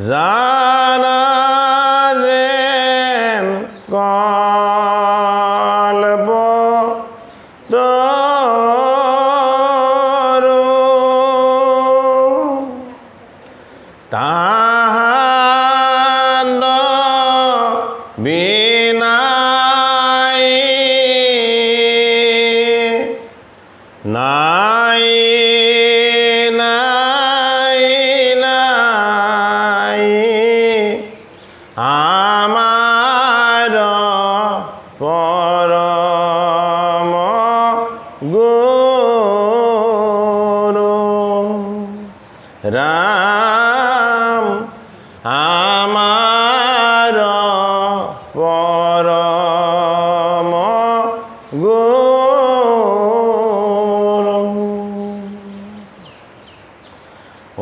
জানা যেন কল্প তরু তাহান্দ বিনাই নাই নাই নাই আমার পরম গুরু রাম আমার পরম গুরু ও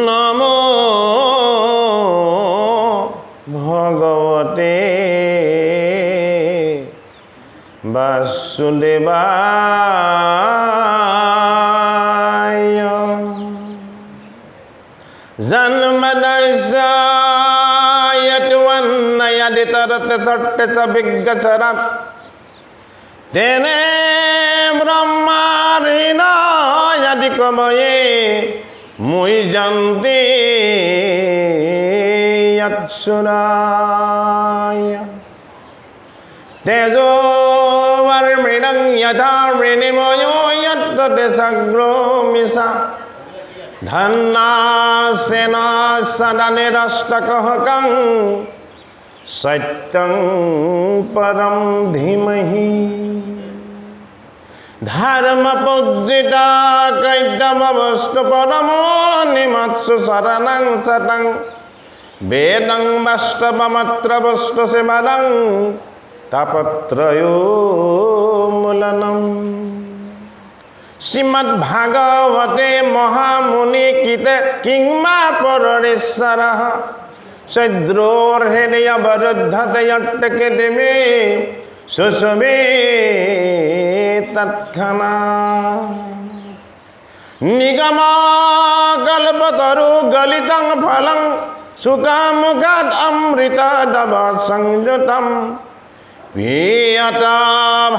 নমো ভগবতে বাসুদেবায় জন্মদশায়ত্বন্নয়দিতরতচট্টচবিজ্ঞচরাৎ তেনে ব্রহ্মারিণায়াদিকময়ে মুহ্যন্তে যৎসুরায় তেজোবর্মৃণং যথা মৃণিমयो যত্তদেশাগ্রো মিশা ধন্নাসেন সদনিরষ্টকহকং সত্যং পরম ধীমহি ধর্মপূজিতা কৈতবস্তু পরমো নিমৎসু শরণং সতং বেদং বাস্তবমত্র বস্তু শিবরং তাপত্রয়োমূলনম শ্রীমদ্ভাগবতে মহামুনি কীতে কিংবা পরেশ্বরঃ সদ্রোর্হৃদয়বরুদ্ধতে যট্টকেটিমে সুষুবে তৎক্ষণাৎ নিগমকল্পতরু গলিতং ফলং সুকামুখাদ অমৃতদব সংযুতম পিয়ত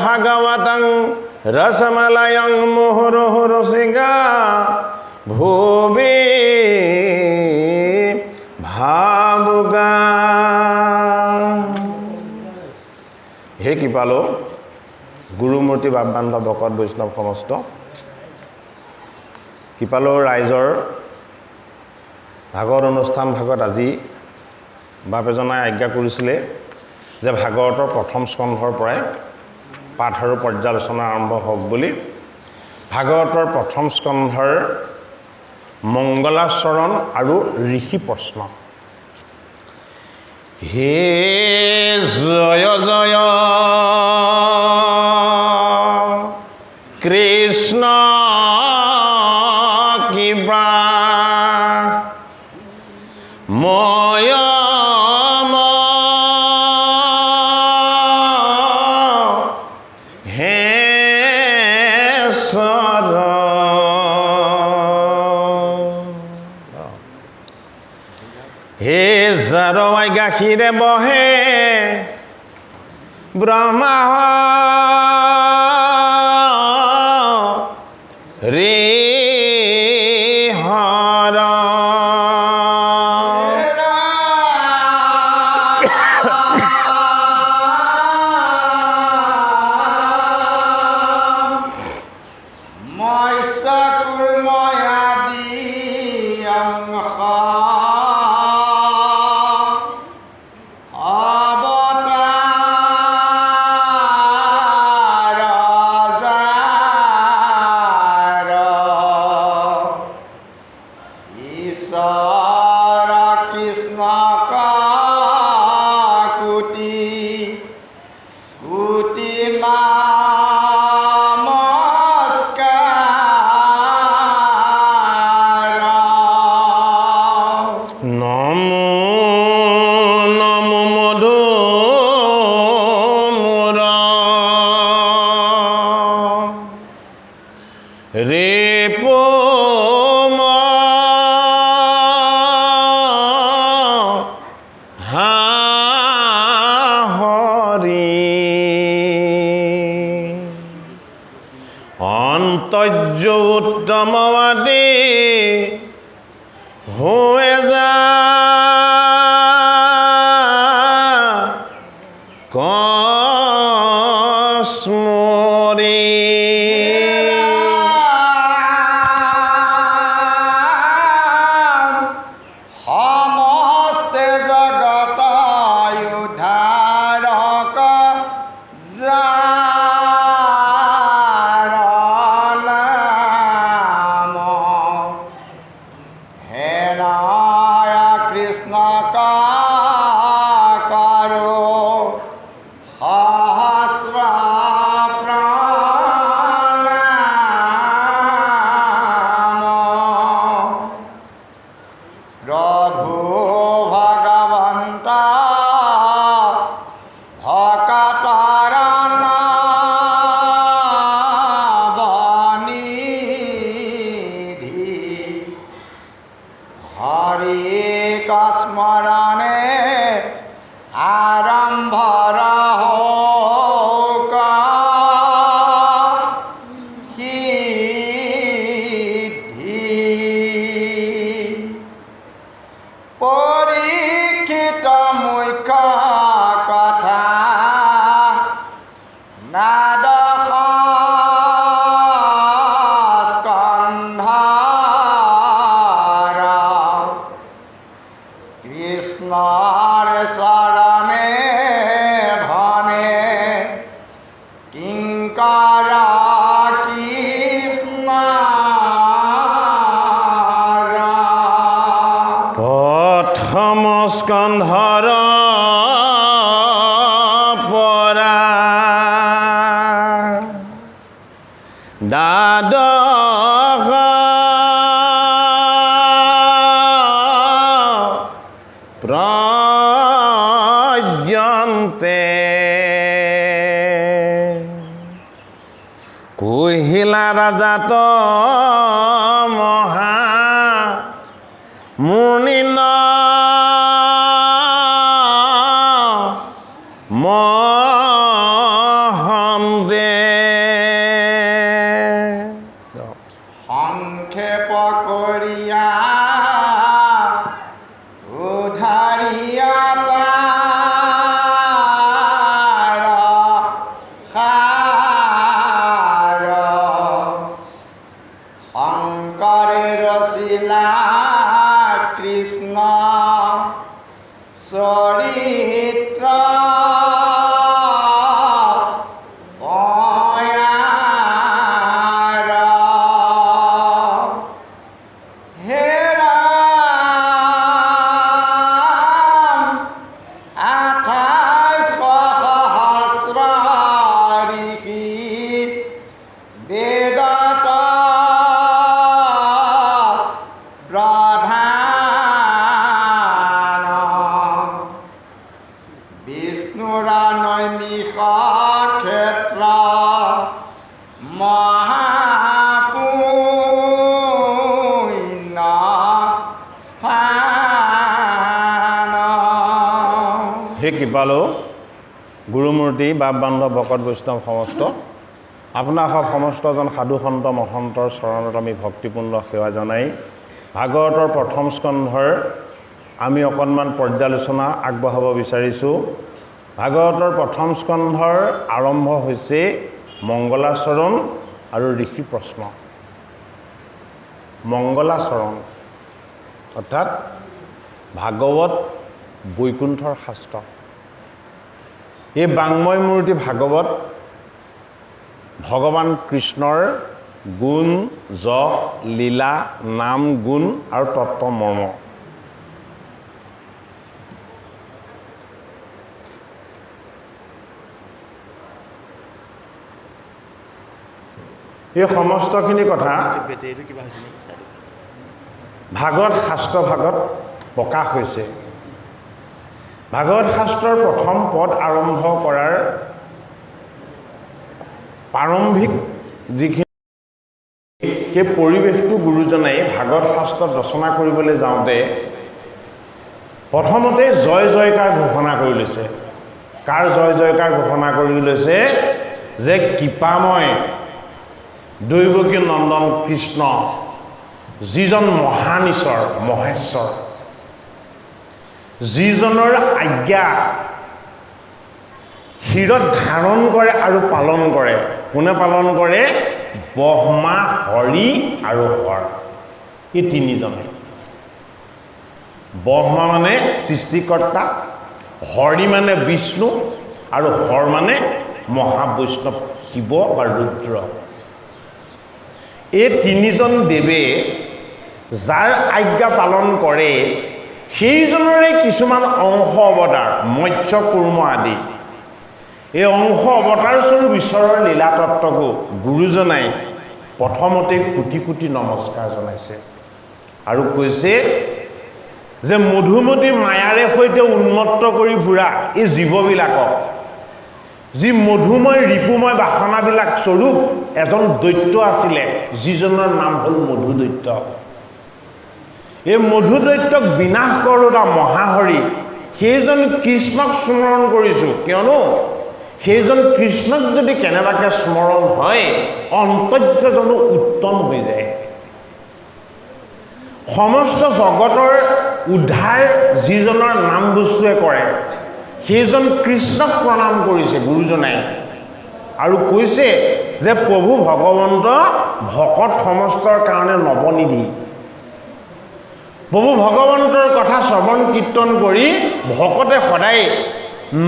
ভাগবতং রসমলয়ং মুহুর্মুহু রসিকা ভুবি ভাবুকা। হে কৃপালো গুৰুমূৰ্তি বাপবান্ধৱ ভকত বৈষ্ণৱ সমস্ত কৃপালো ৰাইজৰ ভাগৱত অনুষ্ঠান ভাগত আজি বাপ এজনাই আজ্ঞা কৰিছিলে যে ভাগৱতৰ প্ৰথম স্কন্ধৰ পৰাই পাঠ আৰু পৰ্যালোচনা আৰম্ভ হওক বুলি। ভাগৱতৰ প্ৰথম স্কন্ধৰ মংগলাচৰণ আৰু ঋষি প্ৰশ্ন। হে জয় জয় কৃষ্ণ কিবা ময় হে সৰ হে জাৰৱাই গাখীৰে বহে ব্ৰহ্মা ৰে হৰ ৰে প ম হা হৰি অন্তৰ্য উত্তমবাদী হৈ যা কস্মৰি সমস্ত জগত উদ্ধাৰক যাৰ নাম হেৰায় কৃষ্ণক কৰো সহস্ৰ প্ৰণাম। প্ৰভু ভগৱন্ত ভকতৰ নৱনিধি হৰি স্মৰণে আৰম্ভৰ হৌক সিদ্ধি। পৰীক্ষিত মুখ্য কথা নাদশ স্কন্ধৰ কৃষ্ণৰ চৰণে ভনে কিংকৰ কৃষ্ণৰ। প্ৰথম স্কন্ধৰ পৰা দ্বাদশ পৰ্যন্তে কহিলা ৰাজাত মহা মুনিন মহন্দে সংক্ষেপ কৰিয়া উধাৰিয়া তাৰ সাৰ শংকৰে ৰচিলা কৃষ্ণ চৰিত্ৰ পয়াৰ। হে ৰাম 28 সহস্ৰ ঋষি বেদত প্ৰধান বিষ্ণুৰ নৈমিষ ক্ষেত্ৰ মহাপুণ্য স্থান। হে কৃপালু গুৰুমূৰ্তি বাপ বান্ধৱ ভকত বৈষ্ণৱ সমস্ত আপোনাক সমস্তজন সাধু সন্ত মহন্তৰ চৰণত আমি ভক্তিপূৰ্ণ সেৱা জনাই ভাগৱতৰ প্ৰথম স্কন্ধৰ আমি অকণমান পৰ্যালোচনা আগবঢ়াব বিচাৰিছোঁ। ভাগৱতৰ প্ৰথম স্কন্ধৰ আৰম্ভ হৈছে মংগলাচৰণ আৰু ঋষি প্ৰশ্ন। মংগলাচৰণ অৰ্থাৎ ভাগৱত বৈকুণ্ঠৰ শাস্ত্ৰ। এই বাংময় মূৰ্তি ভাগৱত ভগৱান কৃষ্ণৰ গুণ যশ লীলা নাম গুণ আৰু তত্ত্ব মৰ্ম। এই সমস্তখিনি কথা ভাগৱত শাস্ত্ৰ ভাগত প্ৰকাশ হৈছে। ভাগৱত শাস্ত্ৰৰ প্ৰথম পদ আৰম্ভ কৰাৰ প্ৰাৰম্ভিক যিখিনি সেই পৰিৱেশটো গুৰুজনাই ভাগৱত শাস্ত্ৰত ৰচনা কৰিবলৈ যাওঁতে প্ৰথমতে জয় জয়কাৰ ঘোষণা কৰি লৈছে। কাৰ জয় জয়কাৰ ঘোষণা কৰি লৈছে? যে কৃপাময় দৈৱকী নন্দন কৃষ্ণ, যিজন মহান ঈশ্বৰ, মহেশ্বৰ, যিজনৰ আজ্ঞা শিৰত ধাৰণ কৰে আৰু পালন কৰে। কোনে পালন কৰে? ব্ৰহ্মা, হৰি আৰু হৰ, এই তিনিজনে। ব্ৰহ্মা মানে সৃষ্টিকৰ্তা, হৰি মানে বিষ্ণু আৰু হৰ মানে মহাবৈষ্ণৱ শিৱ বা ৰুদ্ৰ। এই তিনিজন দেৱে যাৰ আজ্ঞা পালন কৰে সেইজনৰে কিছুমান অংশ অৱতাৰ, মৎস্য কুৰ্ম আদি। এই অংশ অৱতাৰ স্বৰূপ ঈশ্বৰৰ লীলাতত্বকো গুৰুজনাই প্ৰথমতে কোটি কোটি নমস্কাৰ জনাইছে আৰু কৈছে যে মধুমতী মায়াৰে সৈতে উন্মত্ত কৰি ফুৰা এই জীৱবিলাকক, যি মধুময় ৰিপুময় বাসনাবিলাক স্বৰূপ এজন দৈত্য আছিলে, যিজনৰ নাম হ'ল মধু দৈত্য। এই মধু দৈত্যক বিনাশ কৰোতা মহাহৰি সেইজন কৃষ্ণক স্মৰণ কৰিছোঁ, কিয়নো সেইজন কৃষ্ণক যদি কেনেবাকৈ স্মৰণ হয় অন্তৰ্যজনো উত্তম হৈ যায়। সমস্ত জগতৰ উদ্ধাৰ যিজনৰ নাম বস্তুৱে কৰে সেইজন কৃষ্ণক প্ৰণাম কৰিছে গুৰুজনাই আৰু কৈছে যে প্ৰভু ভগৱন্ত ভকত সমস্তৰ কাৰণে নৱনিধি। প্ৰভু ভগৱন্তৰ কথা শ্ৰৱণ কীৰ্তন কৰি ভকতে সদায়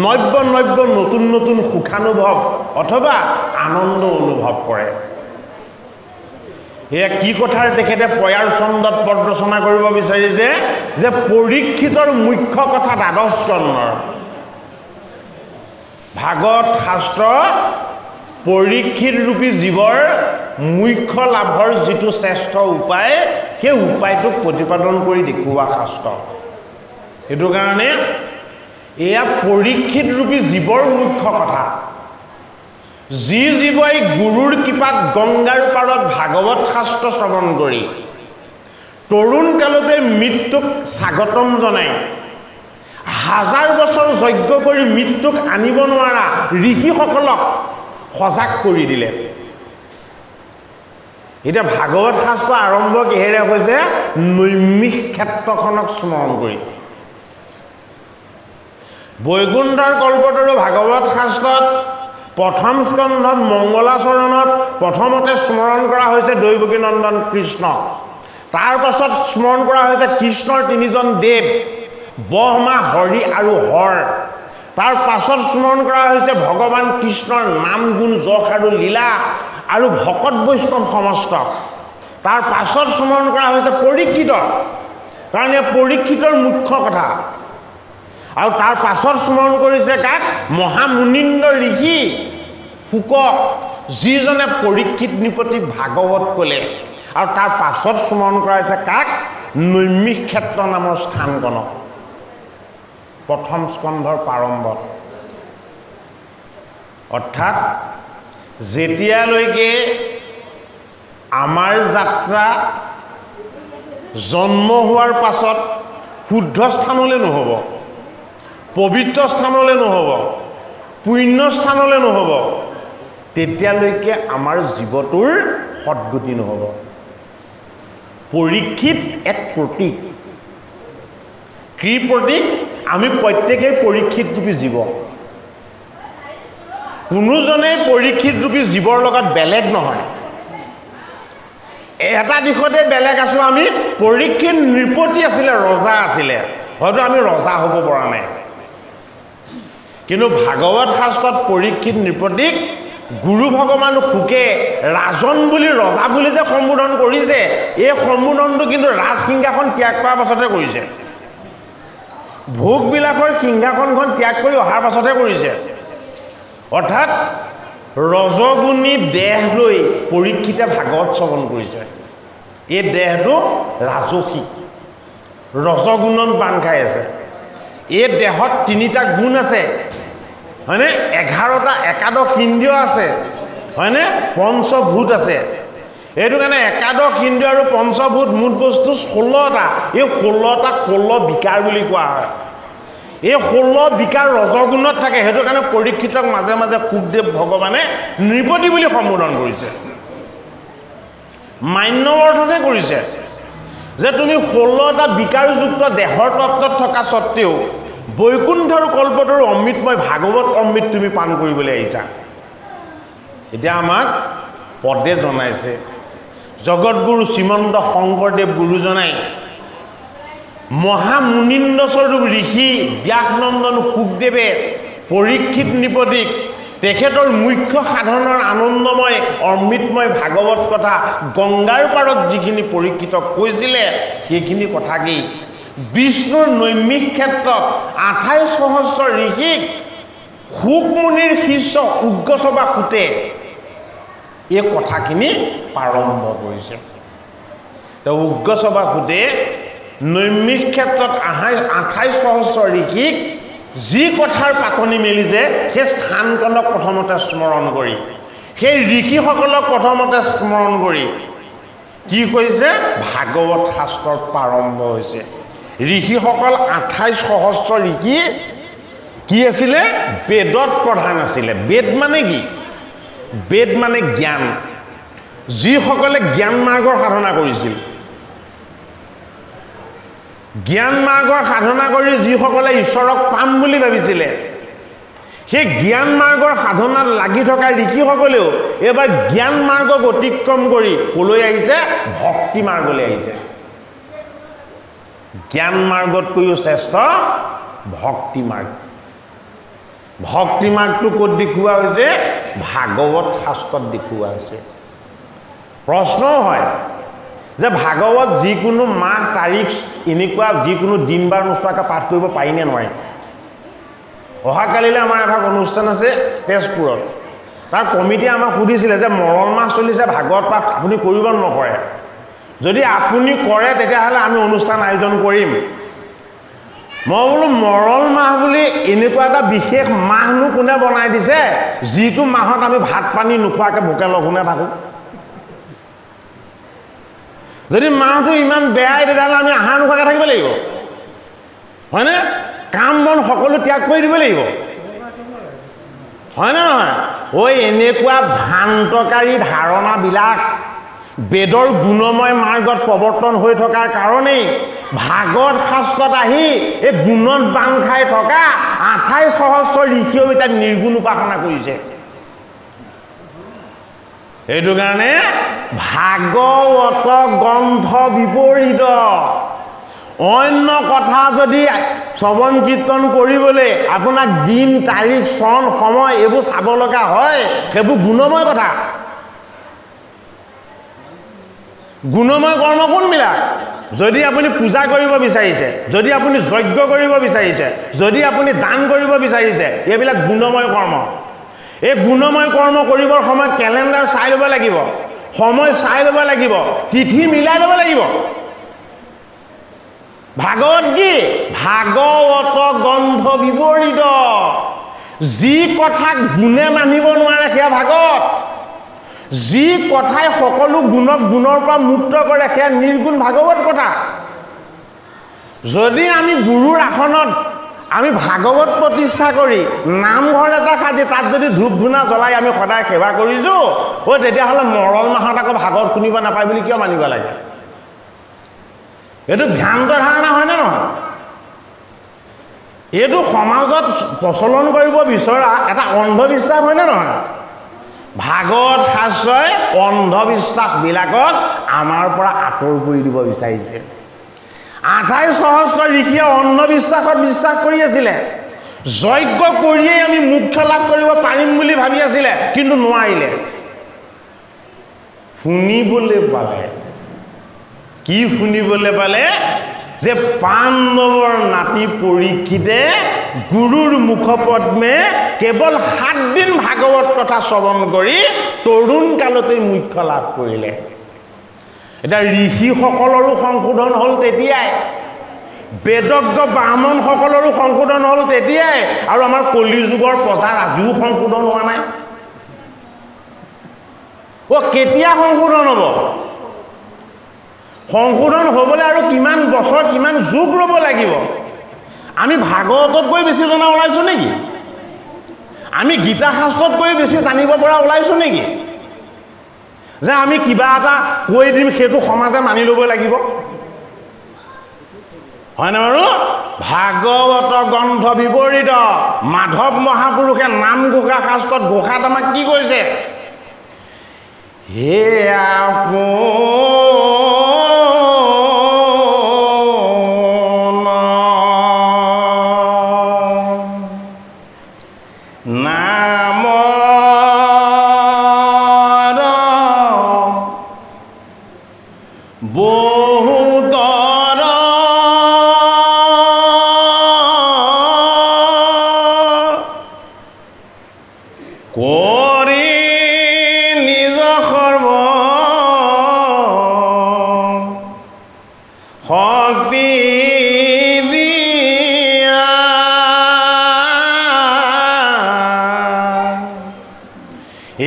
নব্য নব্য নতুন নতুন সুখানুভৱ অথবা আনন্দ অনুভৱ কৰে। এয়া কি কথাৰ তেখেতে পয়াৰ চন্দত পদ ৰচনা কৰিব বিচাৰিছে? যে পৰীক্ষিতৰ মুখ্য কথা দ্বাদশ স্কন্ধৰ ভাগৱত শাস্ত্ৰ পৰীক্ষিত ৰূপী জীৱৰ মুখ্য লাভৰ যিটো শ্ৰেষ্ঠ উপায়, সেই উপায়টোক প্ৰতিপাদন কৰি দেখুওৱা শাস্ত্ৰ। সেইটো কাৰণে এয়া পৰীক্ষিত ৰূপী জীৱৰ মুখ্য কথা। যি জীৱই গুৰুৰ কৃপাত গংগাৰ পাৰত ভাগৱত শাস্ত্ৰ শ্ৰৱণ কৰি তৰুণ কালতে মৃত্যুক স্বাগতম জনাই হাজাৰ বছৰ যজ্ঞ কৰি মৃত্যুক আনিব নোৱাৰা ঋষিসকলক সজাগ কৰি দিলে। এতিয়া ভাগৱত শাস্ত্ৰ আৰম্ভ কিহেৰে হৈছে? নৈমিষ ক্ষেত্ৰখনক স্মৰণ কৰি। বৈকুণ্ঠৰ কল্পতৰু ভাগৱত শাস্ত্ৰত প্ৰথম স্কন্ধত মংগলাচৰণত প্ৰথমতে স্মৰণ কৰা হৈছে দৈৱকী নন্দন কৃষ্ণ। তাৰ পাছত স্মৰণ কৰা হৈছে কৃষ্ণৰ তিনিজন দেৱ, ব্ৰহ্মা, হৰি আৰু হৰ। তাৰ পাছত স্মৰণ কৰা হৈছে ভগৱান কৃষ্ণৰ নাম গুণ যশ আৰু লীলা আৰু ভকত বৈষ্ণৱ সমস্ত। তাৰ পাছত স্মৰণ কৰা হৈছে পৰীক্ষিতৰ, কাৰণ এই পৰীক্ষিতৰ মুখ্য কথা। আৰু তাৰ পাছত স্মৰণ কৰিছে কাক? মহামুনীন্দ্ৰ ঋষি শুকক, যিজনে পৰীক্ষিত নৃপতি ভাগৱত ক'লে। আৰু তাৰ পাছত স্মৰণ কৰা হৈছে কাক? নৈমিষ ক্ষেত্ৰ নামৰ স্থানকণক প্ৰথম স্কন্ধৰ প্ৰাৰম্ভত। অৰ্থাৎ যেতিয়ালৈকে আমাৰ যাত্ৰা জন্ম হোৱাৰ পাছত শুদ্ধ স্থানলৈ নহ'ব, পবিত্ৰ স্থানলৈ নহ'ব, পুণ্য স্থানলৈ নহ'ব, তেতিয়ালৈকে আমাৰ জীৱটোৰ সদ্গতি নহ'ব। পৰীক্ষিত এক প্ৰতীক। কি প্ৰতীক? আমি প্ৰত্যেকেই পৰীক্ষিত ৰূপী জীৱ। কোনোজনেই পৰীক্ষিত ৰূপী জীৱৰ লগত বেলেগ নহয়। এটা দিশতে বেলেগ আছোঁ আমি। পৰীক্ষিত নৃপতি আছিলে, ৰজা আছিলে, হয়তো আমি ৰজা হ'ব পৰা নাই। কিন্তু ভাগৱত শাস্ত্ৰত পৰীক্ষিত নৃপতিক গুৰু ভগৱান শুকে ৰাজন বুলি, ৰজা বুলি যে সম্বোধন কৰিছে, এই সম্বোধনটো কিন্তু ৰাজসিংহাসন ত্যাগ কৰাৰ পাছতহে কৰিছে। ভোগবিলাকৰ সিংহাসনখন ত্যাগ কৰি অহাৰ পাছতহে কৰিছে। অৰ্থাৎ ৰজগুণী দেহ লৈ পৰীক্ষিতে ভাগৱত শ্ৰৱণ কৰিছে। এই দেহটো ৰাজসিক, ৰজগুণত বান্ধ খাই আছে। এই দেহত তিনিটা গুণ আছে, হয়নে? 11টা একাদশ ইন্দ্ৰিয় আছে, হয়নে? পঞ্চভূত আছে। এইটো কাৰণে একাদশ ইন্দ্ৰ আৰু পঞ্চভূত মুঠ বস্তু 16টা। এই 16 বিকাৰ বুলি কোৱা হয়। এই 16 বিকাৰ ৰজগুণত থাকে। সেইটো কাৰণে পৰীক্ষিতক মাজে মাজে শুকদেৱ ভগৱানে নৃপতি বুলি সম্বোধন কৰিছে, মান্য অৰ্থতে কৰিছে যে তুমি 16টা বিকাৰযুক্ত দেহৰ তত্ত্বত থকা স্বত্তেও বৈকুণ্ঠৰ কল্পতৰু অমৃতময় ভাগৱত অমৃত তুমি পান কৰিবলৈ আহিছা। এতিয়া আমাক পদে জনাইছে জগতগুৰু শ্ৰীমন্ত শংকৰদেৱ গুৰুজনাই মহামুনীন্দ্ৰ স্বৰূপ ঋষি ব্যাসনন্দন শুকদেৱে পৰীক্ষিত নৃপতিক তেখেতৰ মুখ্য সাধনৰ আনন্দময় অমৃতময় ভাগৱত কথা গংগাৰ পাৰত যিখিনি পৰীক্ষিতক কৈছিলে সেইখিনি কথা কি বিষ্ণুৰ নৈমিষ ক্ষেত্ৰত 28 সহস্ৰ ঋষিক শুকমুনিৰ শিষ্য উগ্ৰসভা সুতে এই কথাখিনি প্ৰাৰম্ভ কৰিছে। উগ্ৰসভা সুতে নৈমিষ ক্ষেত্ৰত 28 সহস্ৰ ঋষিক যি কথাৰ পাতনি মেলিছে সেই স্থানকণক প্ৰথমতে স্মৰণ কৰি সেই ঋষিসকলক প্ৰথমতে স্মৰণ কৰি কি কৈছে ভাগৱত শাস্ত্ৰত প্ৰাৰম্ভ হৈছে। ঋষিসকল 28 সহস্ৰ ঋষি কি আছিলে বেদত প্ৰধান আছিলে। বেদ মানে কি? বেদ মানে জ্ঞান। যিসকলে জ্ঞান মাৰ্গৰ সাধনা কৰিছিল, জ্ঞান মাৰ্গৰ সাধনা কৰি যিসকলে ঈশ্বৰক পাম বুলি ভাবিছিলে সেই জ্ঞান মাৰ্গৰ সাধনাত লাগি থকা ঋষিসকলেও এবাৰ জ্ঞান মাৰ্গক অতিক্ৰম কৰি কলৈ আহিছে ভক্তি মাৰ্গলৈ আহিছে। জ্ঞান মাৰ্গতকৈও শ্ৰেষ্ঠ ভক্তি মাৰ্গ। ভক্তি মাৰ্গটো ক'ত দেখুওৱা হৈছে? ভাগৱত শাস্ত্ৰত দেখুওৱা হৈছে। প্ৰশ্ন হয় যে ভাগৱত যিকোনো মাহ তাৰিখ এনেকুৱা যিকোনো দিন বাৰ নোচোৱাকৈ পাঠ কৰিব পাৰিনে নোৱাৰি? অহাকালিলৈ আমাৰ এভাগ অনুষ্ঠান আছে তেজপুৰত। তাৰ কমিটিয়ে আমাক সুধিছিলে যে মৰল মাহ চলিছে ভাগৱত পাঠ আপুনি কৰিব নকৰে? যদি আপুনি কৰে তেতিয়াহ'লে আমি অনুষ্ঠান আয়োজন কৰিম। মই বোলো মৰল মাহ বুলি এনেকুৱা এটা বিশেষ মাহনো কোনে বনাই দিছে যিটো মাহত আমি ভাত পানী নোখোৱাকৈ ভোকে লঘোণে থাকোঁ? যদি মাহটো ইমান বেয়াই তেতিয়াহ'লে আমি আহাৰ নোখোৱাকৈ থাকিব লাগিব, হয়নে? কাম বন সকলো ত্যাগ কৰি দিব লাগিব, হয়নে নহয়? এনেকুৱা ভ্ৰান্তকাৰী ধাৰণাবিলাক বেদৰ গুণময় মাৰ্গত প্ৰৱৰ্তন হৈ থকাৰ কাৰণেই ভাগৱত শাস্ত্ৰত আহি এই গুণত বান্ধ খাই থকা 28 সহস্ৰ ঋষিও এতিয়া নিৰ্গুণ উপাসনা কৰিছে। সেইটো কাৰণে ভাগৱত গ্ৰন্থ বিপৰীত অন্য কথা যদি শ্ৰৱণ কীৰ্তন কৰিবলৈ আপোনাক দিন তাৰিখ চন সময় এইবোৰ চাব লগা হয়, সেইবোৰ গুণময় কথা। গুণময় কৰ্ম কোনবিলাক? যদি আপুনি পূজা কৰিব বিচাৰিছে, যদি আপুনি যজ্ঞ কৰিব বিচাৰিছে, যদি আপুনি দান কৰিব বিচাৰিছে, এইবিলাক গুণময় কৰ্ম। এই গুণময় কৰ্ম কৰিবৰ সময়ত কেলেণ্ডাৰ চাই ল'ব লাগিব, সময় চাই ল'ব লাগিব, তিথি মিলাই ল'ব লাগিব। ভাগৱত কি? ভাগৱত গ্ৰন্থ বিপৰীত। যি কথাক গুণে মানিব নোৱাৰে সেয়া ভাগৱত। যি কথাই সকলো গুণক গুণৰ পৰা মুক্ত কৰে সেয়া নিৰ্গুণ ভাগৱত কথা। যদি আমি গুৰুৰ আসনত আমি ভাগৱত প্ৰতিষ্ঠা কৰি নামঘৰ এটা সাজি তাত যদি ধূপ ধূনা জ্বলাই আমি সদায় সেৱা কৰিছোঁ, তেতিয়াহ'লে মৰল মাহত আকৌ ভাগৱত শুনিব নাপায় বুলি কিয় মানিব লাগে? এইটো ভ্ৰান্ত ধাৰণা হয়নে নহয়? এইটো সমাজত প্ৰচলন কৰিব বিচৰা এটা অন্ধবিশ্বাস হয়নে নহয়? ভাগৱত শাস্ত্ৰই অন্ধবিশ্বাসবিলাকক আমাৰ পৰা আঁতৰ কৰি দিব বিচাৰিছে। 28 সহস্ৰ ঋষিয়ে অন্ধবিশ্বাসত বিশ্বাস কৰি আছিলে। যজ্ঞ কৰিয়েই আমি মোক্ষ লাভ কৰিব পাৰিম বুলি ভাবি আছিলে, কিন্তু নোৱাৰিলে। শুনিবলৈ পালে কি? শুনিবলৈ পালে যে পাণ্ডৱৰ নাতি পৰীক্ষিতে গুৰুৰ মুখপদ্মে কেৱল 7 দিন ভাগৱত কথা শ্ৰৱণ কৰি তৰুণ কালতেই মোক্ষ লাভ কৰিলে। এতিয়া ঋষিসকলৰো সংশোধন হ'ল তেতিয়াই, বেদজ্ঞ ব্ৰাহ্মণসকলৰো সংশোধন হ'ল তেতিয়াই, আৰু আমাৰ কলিযুগৰ প্ৰজাৰ আজিও সংশোধন হোৱা নাই। কেতিয়া সংশোধন হ'ব? সংশোধন হ'বলৈ আৰু কিমান বছৰ কিমান যুগ ৰ'ব লাগিব? আমি ভাগৱততকৈ বেছি জনা ওলাইছোঁ নেকি? আমি গীতা শাস্ত্ৰতকৈ বেছি জানিব পৰা ওলাইছোঁ নেকি? যে আমি কিবা এটা কৈ দিম সেইটো সমাজে মানি ল'ব লাগিব, হয়নে বাৰু? ভাগৱত গ্ৰন্থ বিপৰীত মাধৱ মহাপুৰুষে নামঘোষা শাস্ত্ৰত ঘোষাত আমাক কি কৈছে? হে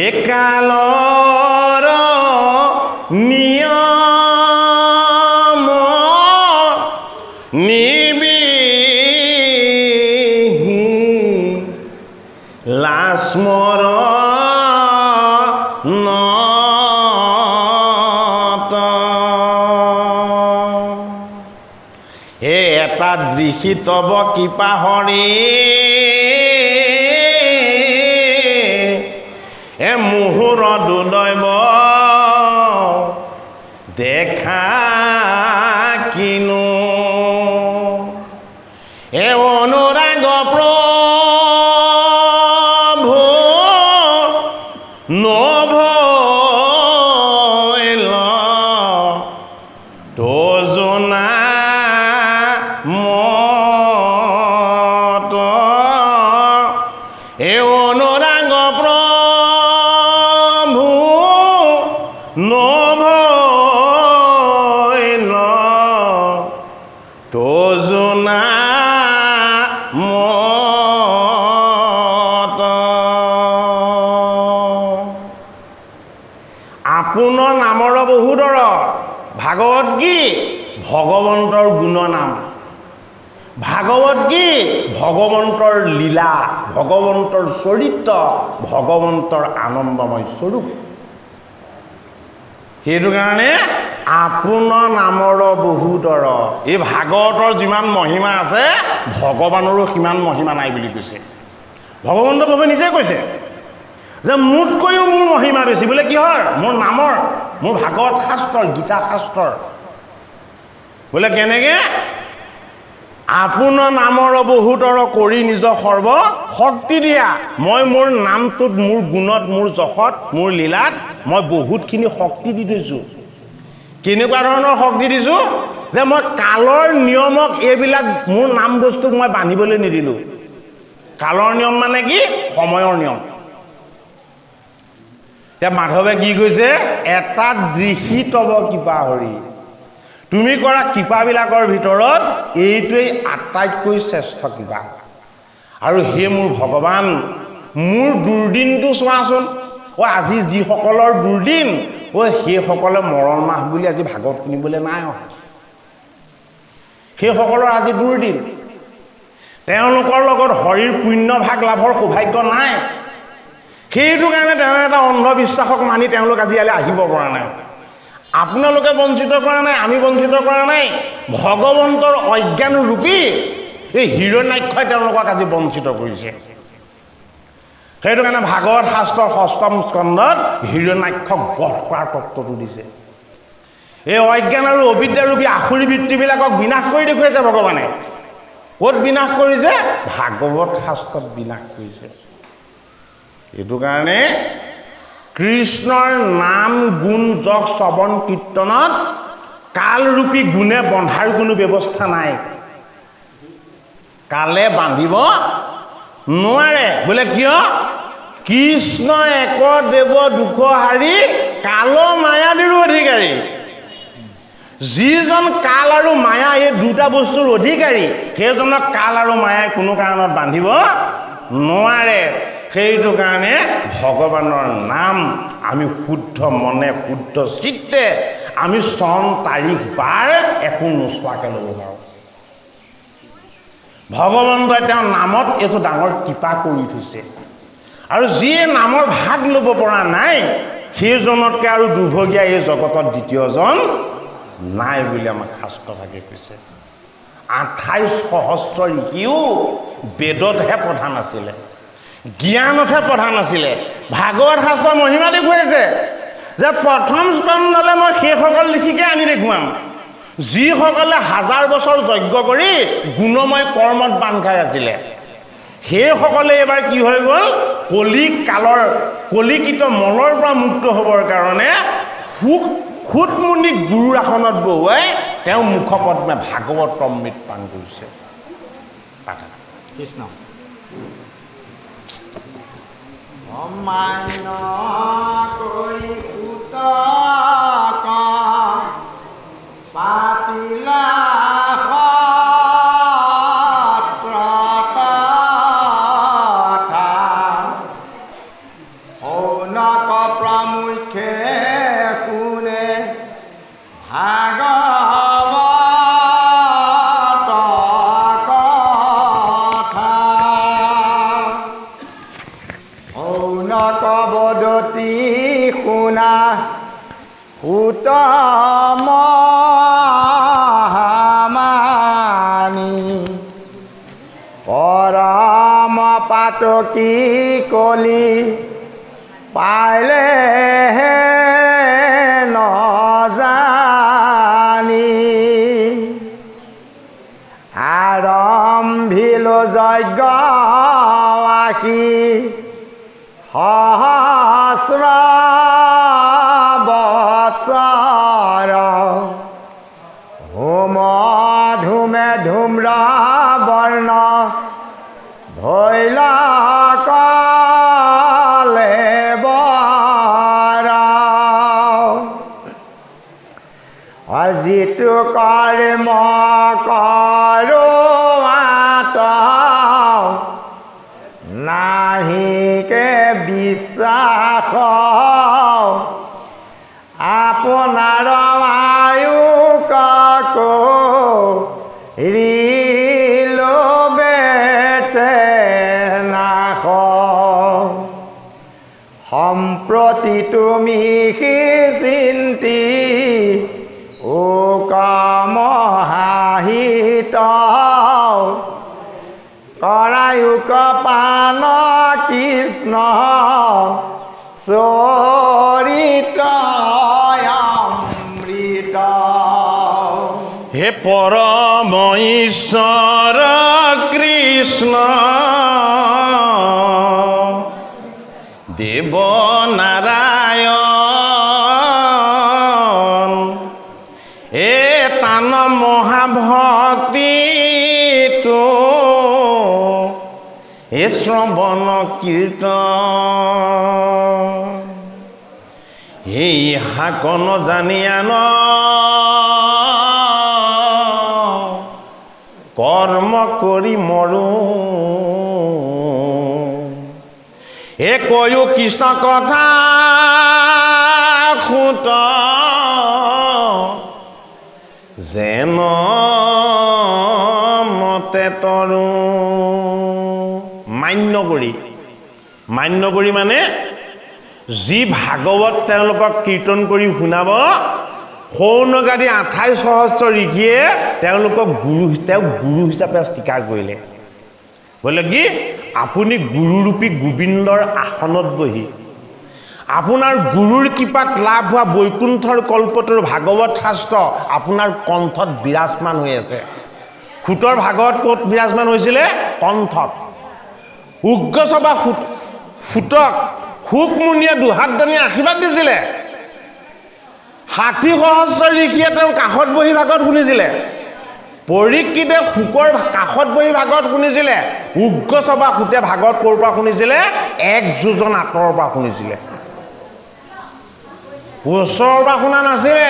একালৰ নিয়ম নিবিহি লাস্মৰণত হে এটা দৃশি তব কৃপা হৰি মুহুৰ দুদৈব দেখা কিনো অনুৰাগ প্ৰভু নভৈল তোজনা মত অনুৰাগ নভৈল তোজনা মত আপোনাৰ নামৰ বহুদৰ ভাগৱত গীত ভগৱন্তৰ গুণনাম, ভাগৱত গীত ভগৱন্তৰ লীলা, ভগৱন্তৰ চৰিত্ৰ, ভগৱন্তৰ আনন্দময় স্বৰূপ। সেইটো কাৰণে আপোনাৰ নামৰ বহুদৰ, এই ভাগৱতৰ যিমান মহিমা আছে ভগৱানৰো সিমান মহিমা নাই বুলি কৈছে। ভগৱন্ত প্ৰভুৱে নিজে কৈছে যে মোতকৈও মোৰ মহিমা বেছি। বোলে কিহৰ? মোৰ নামৰ, মোৰ ভাগৱত শাস্ত্ৰৰ, গীতা শাস্ত্ৰৰ। বোলে কেনেকে? আপোনাৰ নামৰ বহুতৰ কৰি নিজক সৰ্ব শক্তি দিয়া। মই মোৰ নামটোত, মোৰ গুণত, মোৰ যশত, মোৰ লীলাত মই বহুতখিনি শক্তি দি থৈছোঁ। কেনেকুৱা ধৰণৰ শক্তি দিছোঁ? যে মই কালৰ নিয়মক এইবিলাক মোৰ নাম বস্তুক মই বান্ধিবলৈ নিদিলোঁ। কালৰ নিয়ম মানে কি? সময়ৰ নিয়ম। এতিয়া মাধৱে কি কৈছে? এটা দৃশি তব কৃপা হৰি। তুমি কৰা কৃপাবিলাকৰ ভিতৰত এইটোৱেই আটাইতকৈ শ্ৰেষ্ঠ কৃপা। আৰু হে মোৰ ভগৱান, মোৰ দুৰ্দিনটো চোৱাচোন। আজি যিসকলৰ দুৰ্দিন, সেইসকলে মৰণ মাহ বুলি আজি ভাগৱত শুনিবলৈ নাই অহা। সেইসকলৰ আজি দুৰ্দিন, তেওঁলোকৰ লগত হৰিৰ পুণ্যভাগ লাভৰ সৌভাগ্য নাই। সেইটো কাৰণে তেওঁ এটা অন্ধবিশ্বাসক মানি তেওঁলোক আজি ইয়ালৈ আহিব পৰা নাই। আপোনালোকে বঞ্চিত কৰা নাই, আমি বঞ্চিত কৰা নাই। ভগৱন্তৰ অজ্ঞান ৰূপী এই হিৰণ্যাক্ষই তেওঁলোকক আজি বঞ্চিত কৰিছে। সেইটো কাৰণে ভাগৱত শাস্ত্ৰৰ 6ম স্কন্ধত হিৰণ্যাক্ষক বধ কৰাৰ তত্ত্বটো দিছে। এই অজ্ঞান আৰু অবিদ্যাৰূপী আসুৰী বৃত্তিবিলাকক বিনাশ কৰি দেখুৱাইছে ভগৱানে। ক'ত বিনাশ কৰিছে? ভাগৱত শাস্ত্ৰত বিনাশ কৰিছে। এইটো কাৰণে কৃষ্ণৰ নাম গুণ যশ শ্ৰৱণ কীৰ্তনত কালৰূপী গুণে বন্ধাৰ কোনো ব্যৱস্থা নাই। কালে বান্ধিব নোৱাৰে। বোলে কিয়? কৃষ্ণ এক দেৱ দুখ হাৰি কাল মায়াদিৰো অধিকাৰী। যিজন কাল আৰু মায়া এই দুটা বস্তুৰ অধিকাৰী, সেইজনক কাল আৰু মায়াই কোনো কাৰণত বান্ধিব নোৱাৰে। সেইটো কাৰণে ভগৱানৰ নাম আমি শুদ্ধ মনে শুদ্ধ চিত্তে আমি চন তাৰিখ বাৰ একো নোচোৱাকৈ ল'ব পাৰোঁ। ভগৱন্তই তেওঁৰ নামত এইটো ডাঙৰ কৃপা কৰি থৈছে। আৰু যিয়ে নামৰ ভাগ ল'ব পৰা নাই সেইজনতকৈ আৰু দুৰ্ভগীয়া এই জগতত দ্বিতীয়জন নাই বুলি আমাক শাস্ত্ৰভাগে কৈছে। 28 সহস্ৰ ঋষিও বেদতহে প্ৰধান আছিলে, জ্ঞানতহে প্ৰধান আছিলে। ভাগৱত শাস্ত্ৰৰ মহিমা দেখুৱাইছে যে প্ৰথম স্কন্ধলৈ মই সেইসকল ঋষিকে আনি দেখুৱাম যিসকলে 1000 বছৰ যজ্ঞ কৰি গুণময় কৰ্মত বান্ধ খাই আছিলে। সেইসকলে এবাৰ কি হৈ গ'ল, কলিকিত মলৰ পৰা মুক্ত হ'বৰ কাৰণে সুতমুনি গুৰুৰ আসনত বহুৱাই তেওঁ মুখপদ্মে ভাগৱত অমৃত পান কৰিছে। কৃষ্ণ অমান্য কৰি উতক পাতিলা সৌনক প্ৰমুখে শুনে ভাগৱত কথা। সৌনক বদতি শুনা উত্তম মানি পৰম পাতকী কলি পাইলে নজানি আৰম্ভিলো যজ্ঞ আশী সহস্ৰ বৎসৰ হোম ধূমে ধূম্ৰ বৰ্ণ ভৈলা যিটো কৰ্ম কৰোৱাত নাহিকে বিশ্বাস আপোনাৰ আয়ুকো ৰিলোবেতে নাশ। সম্প্ৰতি তুমি চিন্তি কামহাহিত কৰায়ুক পান কৃষ্ণ চৰিত অমৃত। হে পৰম ঈশ্বৰ কৃষ্ণ দেৱ নাৰায়ণ এ তান মহাভক্তিটো এ শ্ৰৱণ কীৰ্তন এই হাকন জানিয়ান কৰ্ম কৰি মৰো এ কৈও কৃষ্ণ কথা সুত যেন মতে তৰু। মান্য কৰি মানে যি ভাগৱত তেওঁলোকক কীৰ্তন কৰি শুনাব, সৌনক আদি 28 সহস্ৰ ঋষিয়ে তেওঁলোকক গুৰু হিচাপে স্বীকাৰ কৰিলে। বোলে কি আপুনি গুৰুৰূপী গোবিন্দৰ আসনত বহি আপোনাৰ গুৰুৰ কৃপাত লাভ হোৱা বৈকুণ্ঠৰ কল্পটোৰ ভাগৱত শাস্ত্ৰ আপোনাৰ কণ্ঠত বিৰাজমান হৈ আছে। সুতৰ ভাগৱত ক'ত বিৰাজমান হৈছিলে? কণ্ঠত। উগ্ৰসভা সুতক সুকমুনিয়ে দুহাত দানি আশীৰ্বাদ দিছিলে। 60 সহস্ৰ ঋষিয়ে তেওঁ কাষত বহি ভাগৱত শুনিছিলে। পৰীক্ষিতে শুকৰ কাষত বহি ভাগৱত শুনিছিলে। উগ্ৰসভা সুতে ভাগৱত ক'ৰ পৰা শুনিছিলে? 1 যোজন আঁতৰৰ পৰা শুনিছিলে। ওচৰৰ পৰা শুনা নাছিলে,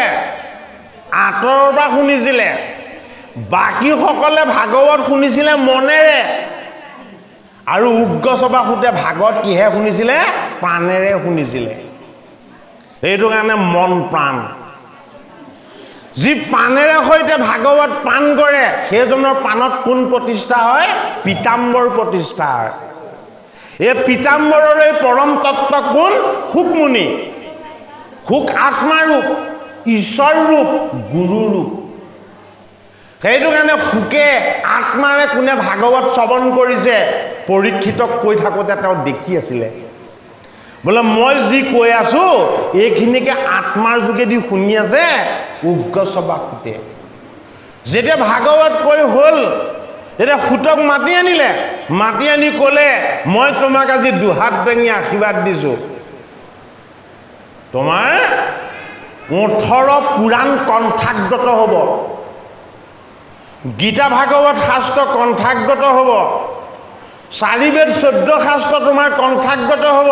আঁতৰৰ পৰা শুনিছিলে। বাকীসকলে ভাগৱত শুনিছিলে মনেৰে আৰু উগ্ৰসভা শুতে ভাগৱত কিহে শুনিছিলে? প্ৰাণেৰে শুনিছিলে। সেইটো কাৰণে মন প্ৰাণ। যি প্ৰাণেৰে সৈতে ভাগৱত পাণ কৰে সেইজনৰ প্ৰাণত কোন প্ৰতিষ্ঠা হয়? পীতাম্বৰ প্ৰতিষ্ঠা হয়। এই পীতাম্বৰলৈ পৰম তত্ত্ব কোন? শুকমুনি। শুক আত্মাৰূপ, ঈশ্বৰ ৰূপ, গুৰু ৰূপ। সেইটো কাৰণে শুকে আত্মাৰে কোনে ভাগৱত শ্ৰৱণ কৰিছে পৰীক্ষিতক কৈ থাকোঁতে তেওঁ দেখি আছিলে। বোলে মই যি কৈ আছো এইখিনিকে আত্মাৰ যোগেদি শুনি আছে উগ্ৰসভা শুতে। যেতিয়া ভাগৱত কৈ হ'ল তেতিয়া শুতক মাতি আনিলে, মাতি আনি ক'লে মই তোমাক আজি দুহাত দাঙি আশীৰ্বাদ দিছোঁ, তোমাৰ 18 পুৰাণ কণ্ঠাগত হ'ব, গীতা ভাগৱত শাস্ত্ৰ কণ্ঠাগত হ'ব, 4 বেদ 14 শাস্ত্ৰ তোমাৰ কণ্ঠাগত হ'ব।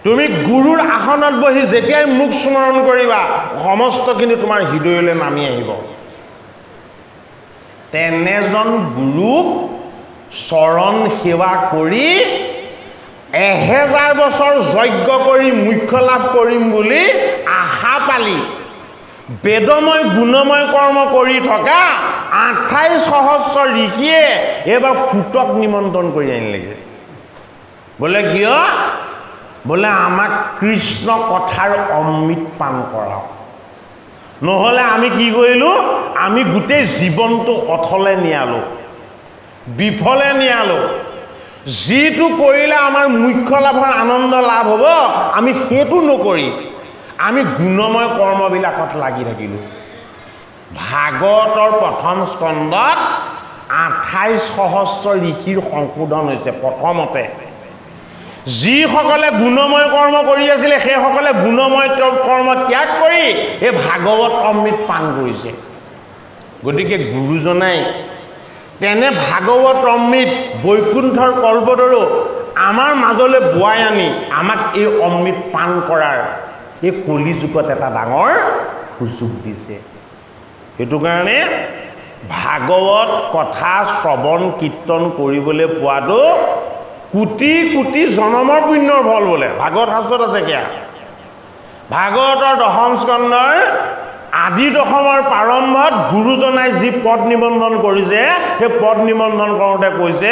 তুমি গুৰুৰ আসনত বহি যেতিয়াই মোক স্মৰণ কৰিবা সমস্তখিনি তোমাৰ হৃদয়লৈ নামি আহিব। তেনেজন গুৰুক চৰণ সেৱা কৰি 1000 বছৰ যজ্ঞ কৰি মোক্ষ লাভ কৰিম বুলি আশা পালি বেদময় গুণময় কৰ্ম কৰি থকা 28 সহস্ৰ ঋষিয়ে এইবাৰ ফুটক নিমন্ত্ৰণ কৰি আনিলেগৈ। বোলে কিয়? বোলে আমাক কৃষ্ণ কথাৰ অমৃত পান কৰাও, নহ'লে আমি কি কৰিলোঁ? আমি গোটেই জীৱনটো অথলে নিয়ালোঁ, বিফলে নিয়ালোঁ। যিটো কৰিলে আমাৰ মোক্ষ লাভৰ আনন্দ লাভ হ'ব আমি সেইটো নকৰি আমি গুণময় কৰ্মবিলাকত লাগি থাকিলোঁ। ভাগৱতৰ প্ৰথম স্কন্ধত 28 সহস্ৰ ঋষিৰ সংশোধন হৈছে। প্ৰথমতে যিসকলে গুণময় কৰ্ম কৰি আছিলে সেইসকলে গুণময় কৰ্ম ত্যাগ কৰি এই ভাগৱত অমৃত পান কৰিছে। গতিকে গুৰুজনাই তেনে ভাগৱত অমৃত বৈকুণ্ঠৰ কল্পতৰু আমাৰ মাজলৈ বোৱাই আনি আমাক এই অমৃত পান কৰাৰ এই কলিযুগত এটা ডাঙৰ সুযোগ দিছে। সেইটো কাৰণে ভাগৱত কথা শ্ৰৱণ কীৰ্তন কৰিবলৈ পোৱাটো কোটি কোটি জনমৰ পুণ্যৰ ফল বোলে। ভাগৱত শাস্ত্ৰত আছে কিয়া? ভাগৱতৰ 10ম স্কন্ধৰ আদি দশমৰ প্ৰাৰম্ভত গুৰুজনাই যি পদ নিবন্ধন কৰিছে সেই পদ নিবন্ধন কৰোঁতে কৈছে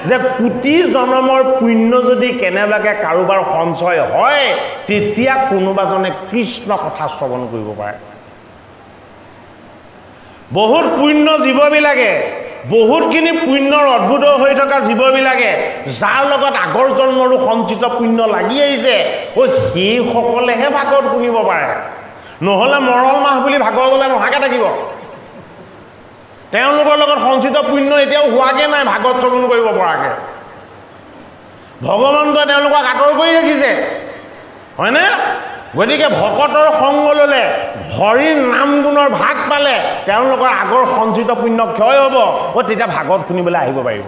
যে কোটি জনমৰ পুণ্য যদি কেনেবাকৈ কাৰোবাৰ সঞ্চয় হয় তেতিয়া কোনোবাজনে কৃষ্ণ কথা শ্ৰৱণ কৰিব পাৰে। বহুত পুণ্য জীৱবিলাকে, বহুতখিনি পুণ্যৰ অদ্ভুত হৈ থকা জীৱবিলাকে যাৰ লগত আগৰ জন্মৰো সঞ্চিত পুণ্য লাগি আহিছে সেইসকলেহে ভাগৱত শুনিব পাৰে। নহ'লে মৰল মাহ বুলি ভাগৱতলৈ নহাকে থাকিব। তেওঁলোকৰ লগত সঞ্চিত পুণ্য এতিয়াও হোৱাগে নাই ভাগৱত শ্ৰৱণ কৰিব পৰাকে। ভগৱন্তই তেওঁলোকক আঁতৰ কৰি ৰাখিছে, হয়নে? গতিকে ভকতৰ সংগ ল'লে, হৰিৰ নাম গুণৰ ভাগ পালে তেওঁলোকৰ আগৰ সঞ্চিত পুণ্য ক্ষয় হ'ব। তেতিয়া ভাগৱত শুনিবলৈ আহিব পাৰিব।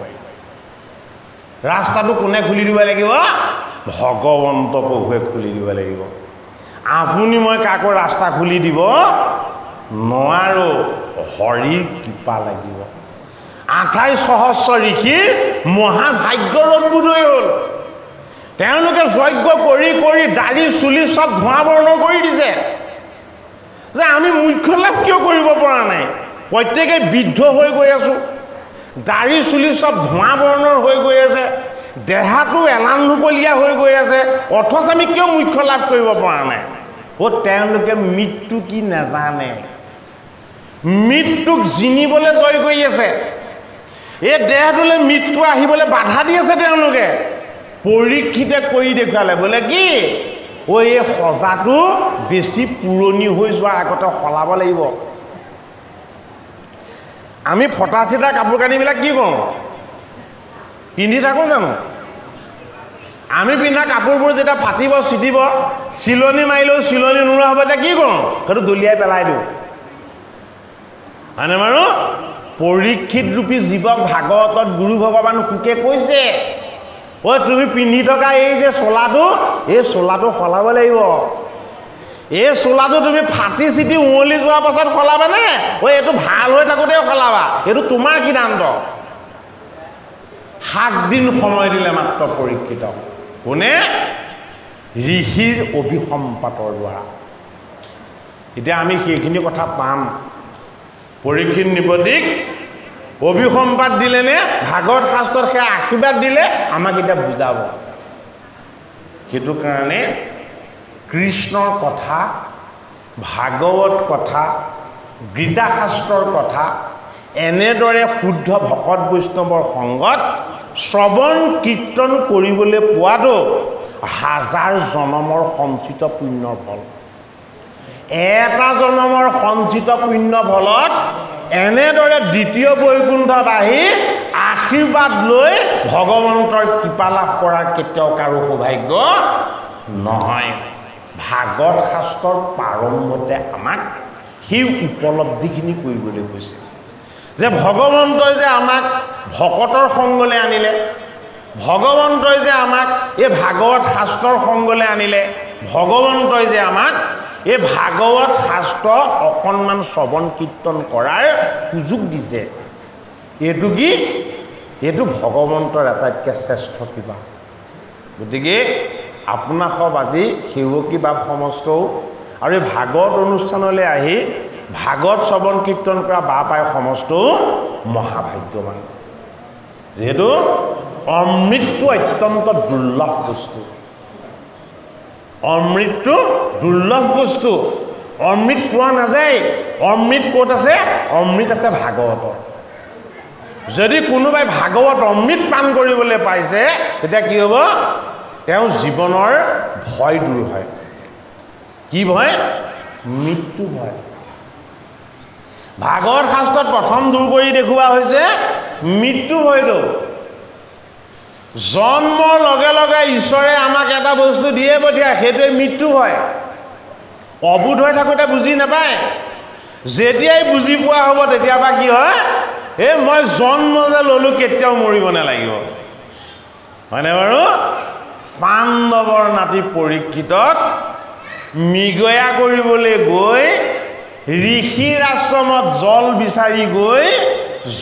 ৰাস্তাটো কোনে খুলি দিব লাগিব? ভগৱন্ত প্ৰভুৱে খুলি দিব লাগিব। আপুনি মই কাকো ৰাস্তা খুলি দিব নোৱাৰো, হৰিৰ কৃপা লাগিব। 28 সহস্ৰ ঋষিৰ মহাভাগ্যৰ অদ্ভুতই হ'ল। তেওঁলোকে যজ্ঞ কৰি কৰি দাড়ি চুলি চব ধোঁৱা বৰ্ণ কৰি দিছে যে আমি মোক্ষ লাভ কিয় কৰিব পৰা নাই? প্ৰত্যেকে বৃদ্ধ হৈ গৈ আছো, দাড়ি চুলি চব ধোঁৱা বৰ্ণৰ হৈ গৈ আছে, দেহাটো এলান্ধুকলীয়া হৈ গৈ আছে, অথচ আমি কিয় মোক্ষ লাভ কৰিব পৰা নাই? তেওঁলোকে মৃত্যু কি নাজানে, মৃত্যুক জিনিবলৈ জয় কৰি আছে। এই দেহটোলৈ মৃত্যু আহিবলৈ বাধা দি আছে তেওঁলোকে। পৰীক্ষিতে কৰি দেখুৱালে বোলে কি এই সজাটো বেছি পুৰণি হৈ যোৱাৰ আগতে সলাব লাগিব। আমি ফটা চিটা কাপোৰ কানিবিলাক কি কৰোঁ? পিন্ধি থাকোঁ জানো? আমি পিন্ধা কাপোৰবোৰ যেতিয়া ফাটিব চিটিব চিলনি মাৰিলেও চিলনি নোলোৱা হ'ব, এতিয়া কি কৰোঁ? সেইটো দলিয়াই পেলাই দিওঁ, হয়নে বাৰু? পৰীক্ষিত ৰূপী জীৱক ভাগৱতত গুৰু ভগৱান শুকে কৈছে তুমি পিন্ধি থকা এই যে চোলাটো, এই চোলাটো সলাব লাগিব। এই চোলাটো তুমি ফাটি চিটি উঁৱলি যোৱাৰ পাছত সলাবানে এইটো ভাল হৈ থাকোঁতেও সলাবা? এইটো তোমাৰ সিদ্ধান্ত। 7 দিন সময় দিলে মাত্ৰ পৰীক্ষিত কোনে ঋষিৰ অভিসম্পাতৰ দ্বাৰা এতিয়া আমি সেইখিনি কথা পাম পৰীক্ষিত নিপতিক অভিসম্পাত দিলে নে ভাগৱত শাস্ত্ৰত সেই আশীৰ্বাদ দিলে আমাক এতিয়া বুজাব সেইটো কাৰণে কৃষ্ণৰ কথা ভাগৱত কথা গীতা শাস্ত্ৰৰ কথা এনেদৰে শুদ্ধ ভকত বৈষ্ণৱৰ সংগত শ্ৰৱণ কীৰ্তন কৰিবলৈ পোৱাটো হাজাৰ জনমৰ সঞ্চিত পুণ্যৰ ফল এটা জনমৰ সঞ্চিত পুণ্য ফলত এনেদৰে দ্বিতীয় বৈকুণ্ঠত আহি আশীৰ্বাদ লৈ ভগৱন্তৰ কৃপা লাভ কৰাৰ কেতিয়াও কাৰো সৌভাগ্য নহয় ভাগৱত শাস্ত্ৰৰ প্ৰাৰম্ভতে আমাক সেই উপলব্ধিখিনি কৰিবলৈ কৈছে যে ভগৱন্তই যে আমাক ভকতৰ সংগলৈ আনিলে ভগৱন্তই যে আমাক এই ভাগৱত শাস্ত্ৰৰ সংগলৈ আনিলে ভগৱন্তই যে আমাক এই ভাগৱত শাস্ত্ৰ অকণমান শ্ৰৱণ কীৰ্তন কৰাৰ সুযোগ দিছে এইটো কি এইটো ভগৱন্তৰ আটাইতকৈ শ্ৰেষ্ঠ কৃপা গতিকে আপোনাক সব আজি সেৱকী বাপ সমস্তও আৰু এই ভাগৱত অনুষ্ঠানলৈ আহি ভাগৱত শ্ৰৱণ কীৰ্তন কৰা বাপ আই সমস্তও মহাভাগ্যৱান যিহেতু অমৃতটো অত্যন্ত দুৰ্লভ বস্তু অমৃতটো দুৰ্লভ বস্তু অমৃত পোৱা নাযায় অমৃত ক'ত আছে অমৃত আছে ভাগৱতৰ যদি কোনোবাই ভাগৱত অমৃত পান কৰিবলৈ পাইছে তেতিয়া কি হ'ব তেওঁৰ জীৱনৰ ভয় দূৰ হয় কি ভয় মৃত্যু ভয় ভাগৱত শাস্ত্ৰত প্ৰথম দূৰ কৰি দেখুওৱা হৈছে মৃত্যু ভয়টো জন্মৰ লগে লগে ঈশ্বৰে আমাক এটা বস্তু দিয়ে পঠিয়ায় সেইটোৱে মৃত্যু ভয় অবুধ হৈ থাকোঁতে বুজি নাপায় যেতিয়াই বুজি পোৱা হ'ব তেতিয়াবা কি হয় মই জন্ম যে ল'লোঁ কেতিয়াও মৰিব নালাগিব হয়নে বাৰু পাণ্ডৱৰ নাতি পৰীক্ষিতক মৃগয়া কৰিবলৈ গৈ ঋষিৰ আশ্ৰমত জল বিচাৰি গৈ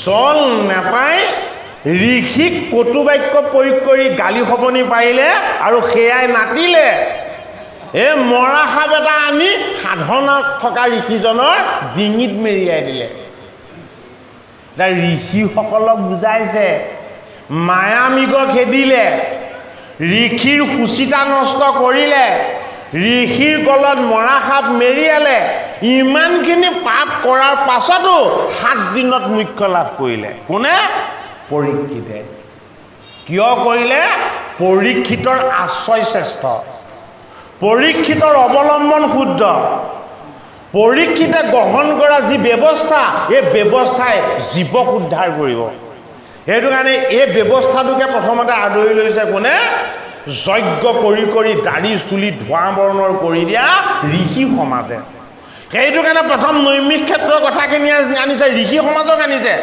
জল নাপাই ঋষিক কটু বাক্য প্ৰয়োগ কৰি গালি শপনি পাৰিলে আৰু সেয়াই নাতিলে মৰা সাপ এটা আনি সাধনাত থকা ঋষিজনৰ ডিঙিত মেৰিয়াই দিলে ঋষিসকলক বুজাইছে মায়া মৃগ খেদিলে ঋষিৰ সুচিতা নষ্ট কৰিলে ঋষিৰ গলত মৰা সাপ মেৰিয়ালে ইমানখিনি পাপ কৰাৰ পাছতো 7 দিনত মোক্ষ লাভ কৰিলে কোনে পৰীক্ষিতে কিয় কৰিলে পৰীক্ষিতৰ আশ্ৰয় শ্ৰেষ্ঠ পৰীক্ষিতৰ অৱলম্বন শুদ্ধ পৰীক্ষিতে গ্ৰহণ কৰা যি ব্যৱস্থা এই ব্যৱস্থাই জীৱক উদ্ধাৰ কৰিব সেইটো কাৰণে এই ব্যৱস্থাটোকে প্ৰথমতে আদৰি লৈছে কোনে যজ্ঞ কৰি কৰি দাড়ি চুলি ধোঁৱা বৰণৰ কৰি দিয়া ঋষি সমাজে সেইটো কাৰণে প্ৰথম নৈমিক ক্ষেত্ৰৰ কথাখিনি আনিছে ঋষি সমাজক আনিছে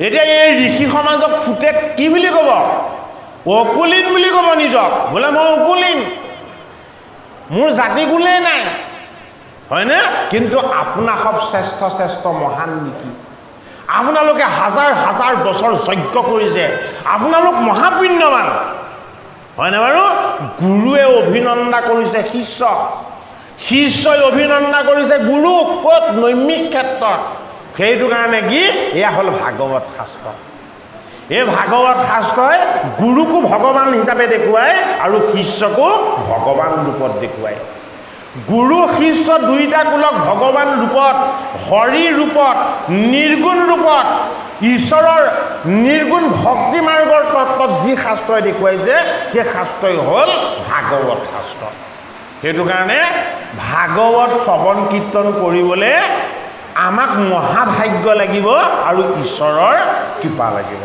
এতিয়া এই ঋষি সমাজক ফুটে কি বুলি ক'ব অকুলীন বুলি ক'ব নিজক বোলে মই অকুলীন মোৰ জাতি কোনেই নাই হয়নে কিন্তু আপোনাক সব শ্ৰেষ্ঠ শ্ৰেষ্ঠ মহান নেকি আপোনালোকে হাজাৰ হাজাৰ বছৰ যজ্ঞ কৰিছে আপোনালোক মহাপুণ্যৱান হয়নে বাৰু গুৰুৱে অভিনন্দন কৰিছে শিষ্যই অভিনন্দন কৰিছে গুৰুক ক'ত নৈমিক ক্ষেত্ৰত সেইটো কাৰণে কি এয়া হ'ল ভাগৱত শাস্ত্ৰ এই ভাগৱত শাস্ত্ৰই গুৰুকো ভগৱান হিচাপে দেখুৱায় আৰু শিষ্যকো ভগৱান ৰূপত দেখুৱায় গুৰু শিষ্য দুইটা কুলক ভগৱান ৰূপত হৰি ৰূপত নিৰ্গুণ ৰূপত ঈশ্বৰৰ নিৰ্গুণ ভক্তি মাৰ্গৰ তত্ত্বত যি শাস্ত্ৰই দেখুৱাইছে সেই শাস্ত্ৰই হ'ল ভাগৱত শাস্ত্ৰ সেইটো কাৰণে ভাগৱত শ্ৰৱণ কীৰ্তন কৰিবলৈ আমাক মহাভাগ্য লাগিব আৰু ঈশ্বৰৰ কৃপা লাগিব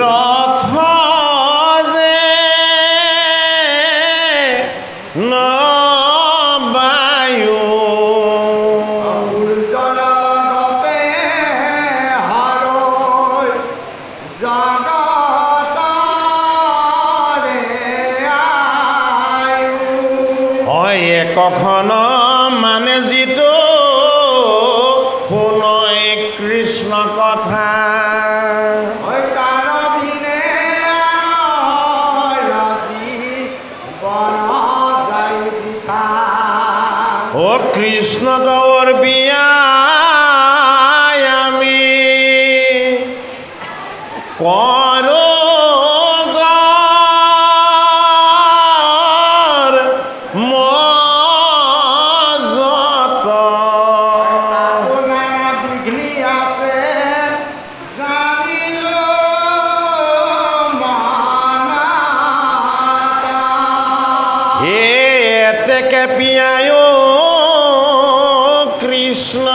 ৰথ যে নবায়ু জগতে হাৰৈ জগতৰে আয়ু। হয় একখন মানে যিটো শুনৈ কৃষ্ণ কথা ও কৃষ্ণ তোর বিয়ায় আমি করো এতেকে পিয়ায় কৃষ্ণ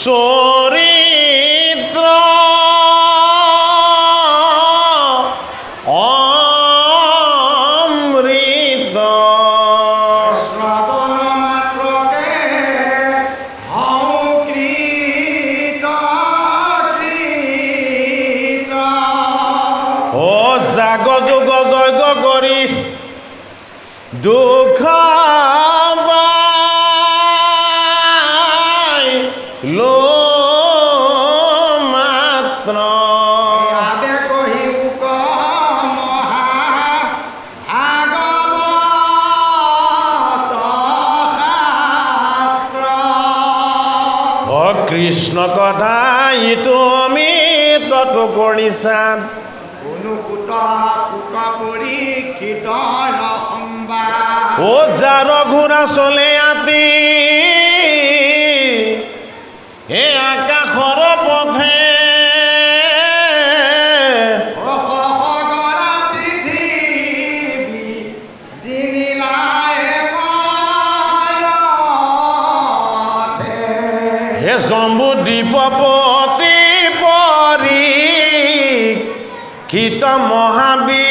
চরিত্র অমৃত শ্রবণ মাত্রকে হও কৃত কৃত। ও জাগ যুগ যজ্ঞ করি দুঃখ লো মাত্র আদে কহিউক মহা ভাগবত শাস্ত্র। ও কৃষ্ণ কথা ইটো আমি তত কৰিছান অনুকূত কুক পৰীক্ষিত সম্বাদ। ও যাৰ ঘোড়া চলে আতি হে আকাশৰ পথে অসগৰা পৃথিৱী জিনিলাই ময়তে। হে জম্বু দ্বীপপতি পৰি কীত মহাবীৰ